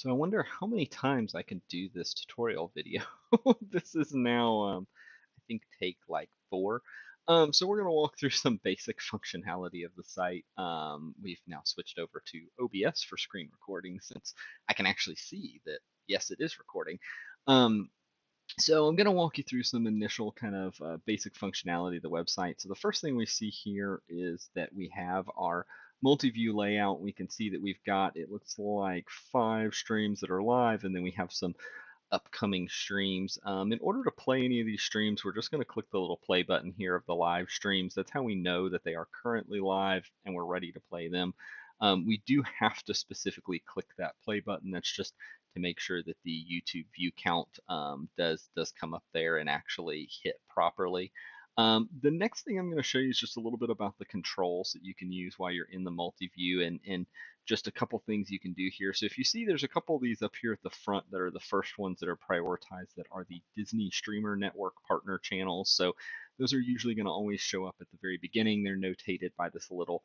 So I wonder how many times I can do this tutorial video. This is now, I think, take like 4. So we're going to walk through some basic functionality of the site. We've now switched over to OBS for screen recording since I can actually see that, yes, it is recording. Um, so I'm going to walk you through some initial kind of basic functionality of the website. So the first thing we see here is that we have our multi-view layout. We can see that we've got, it looks like 5 streams that are live, and then we have some upcoming streams. In order to play any of these streams, we're just going to click the little play button here of the live streams. That's how we know that they are currently live and we're ready to play them. We do have to specifically click that play button. That's just to make sure that the YouTube view count does come up there and actually hit properly. The next thing I'm going to show you is just a little bit about the controls that you can use while you're in the multi-view, and just a couple things you can do here. So if you see, there's a couple of these up here at the front that are the first ones that are prioritized, that are the Disney Streamer Network partner channels. So those are usually going to always show up at the very beginning. They're notated by this little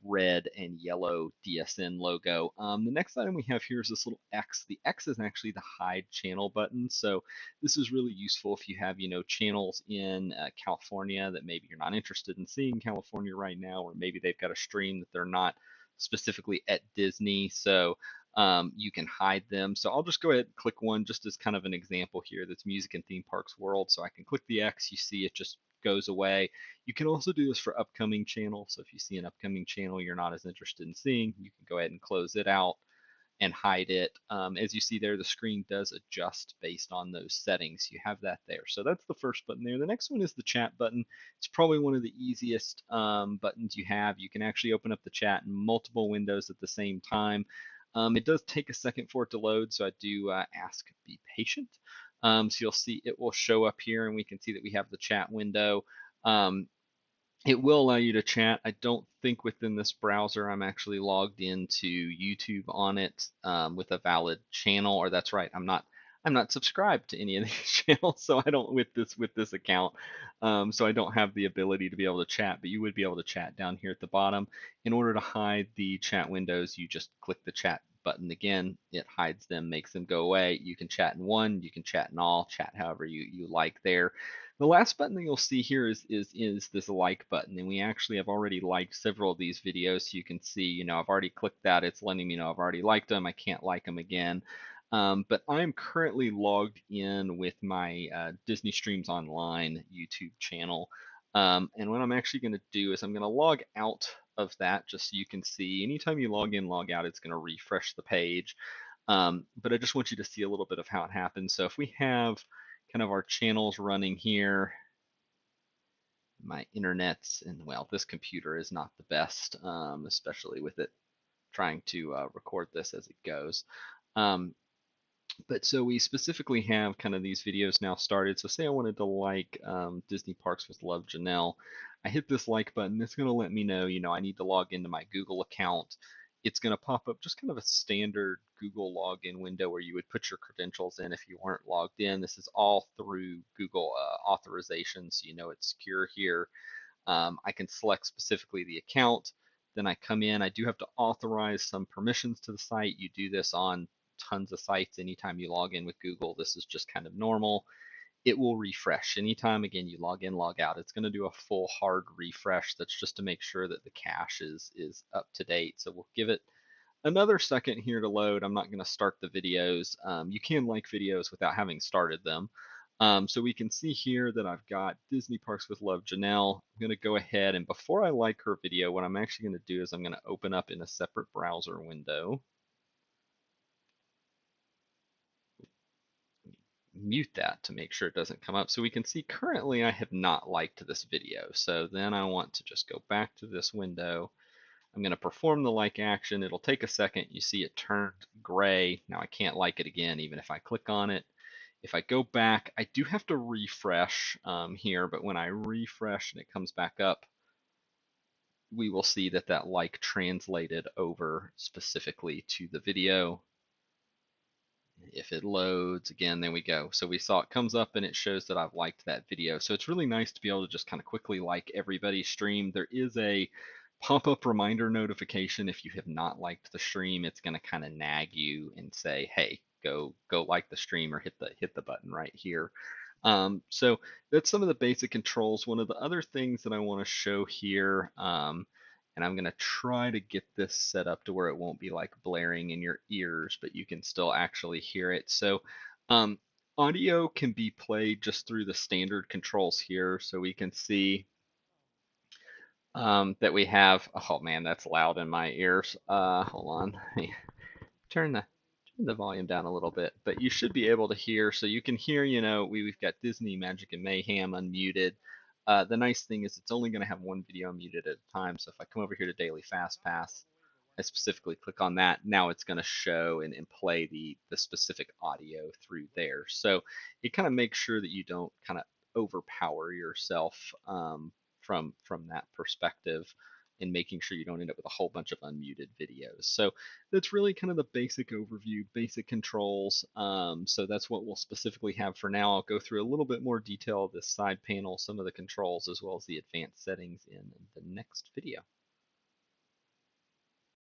red and yellow DSN logo. The next item we have here is this little X. The X is actually the hide channel button. So this is really useful if you have, channels in California that maybe you're not interested in seeing California right now, or maybe they've got a stream that they're not specifically at Disney, so you can hide them. So I'll just go ahead and click one just as kind of an example here. That's Music and Theme Parks World. So I can click the X, you see it just goes away. You can also do this for upcoming channels. So if you see an upcoming channel you're not as interested in seeing, you can go ahead and close it out and hide it. As you see there, the screen does adjust based on those settings. You have that there. So that's the first button there. The next one is the chat button. It's probably one of the easiest buttons you have. You can actually open up the chat in multiple windows at the same time. It does take a second for it to load, so I do ask be patient. So you'll see it will show up here, and we can see that we have the chat window. It will allow you to chat. I don't think within this browser I'm actually logged into YouTube on it with a valid channel, or that's right, I'm not subscribed to any of these channels, so I don't with this account, so I don't have the ability to be able to chat. But you would be able to chat down here at the bottom. In order to hide the chat windows, you just click the chat button again. It hides them, makes them go away. You can chat in one, you can chat in all, chat however you like there. The last button that you'll see here is this like button, and we actually have already liked several of these videos. So you can see, I've already clicked that. It's letting me know I've already liked them. I can't like them again. But I'm currently logged in with my Disney Streams Online YouTube channel. And what I'm actually going to do is I'm going to log out of that just so you can see. Anytime you log in, log out, it's going to refresh the page. But I just want you to see a little bit of how it happens. So if we have kind of our channels running here, my internet's, and well, this computer is not the best, especially with it trying to record this as it goes. But so we specifically have kind of these videos now started. So say I wanted to like Disney Parks with Love Janelle. I hit this like button. It's going to let me know, I need to log into my Google account. It's going to pop up just kind of a standard Google login window where you would put your credentials in if you weren't logged in. This is all through Google authorization, so you know it's secure here. I can select specifically the account. Then I come in. I do have to authorize some permissions to the site. You do this on tons of sites. Anytime you log in with Google, this is just kind of normal. It will refresh. Anytime, again, you log in, log out, it's going to do a full hard refresh. That's just to make sure that the cache is up to date. So we'll give it another second here to load. I'm not going to start the videos. You can like videos without having started them. So we can see here that I've got Disney Parks with Love Janelle. I'm going to go ahead, and before I like her video, what I'm actually going to do is I'm going to open up in a separate browser window. Mute that to make sure it doesn't come up. So we can see currently I have not liked this video. So then I want to just go back to this window. I'm going to perform the like action. It'll take a second. You see it turned gray. Now I can't like it again, even if I click on it. If I go back, I do have to refresh here, but when I refresh and it comes back up, we will see that that like translated over specifically to the video. If it loads again, there we go. So we saw it comes up and it shows that I've liked that video. So it's really nice to be able to just kind of quickly like everybody's stream. There is a pop-up reminder notification. If you have not liked the stream, it's going to kind of nag you and say, hey, go like the stream or hit the button right here. So that's some of the basic controls. One of the other things that I want to show here, and I'm going to try to get this set up to where it won't be like blaring in your ears, but you can still actually hear it. So um, audio can be played just through the standard controls here. So we can see that we have, oh man, that's loud in my ears. Hold on, let me turn the volume down a little bit, but you should be able to hear. So you can hear, we've got Disney Magic and Mayhem unmuted. The nice thing is it's only going to have one video muted at a time. So if I come over here to Daily Fast Pass, I specifically click on that. Now it's going to show and play the specific audio through there. So it kind of makes sure that you don't kind of overpower yourself from that perspective, and making sure you don't end up with a whole bunch of unmuted videos. So that's really kind of the basic overview, basic controls. So that's what we'll specifically have for now. I'll go through a little bit more detail of this side panel, some of the controls, as well as the advanced settings in the next video.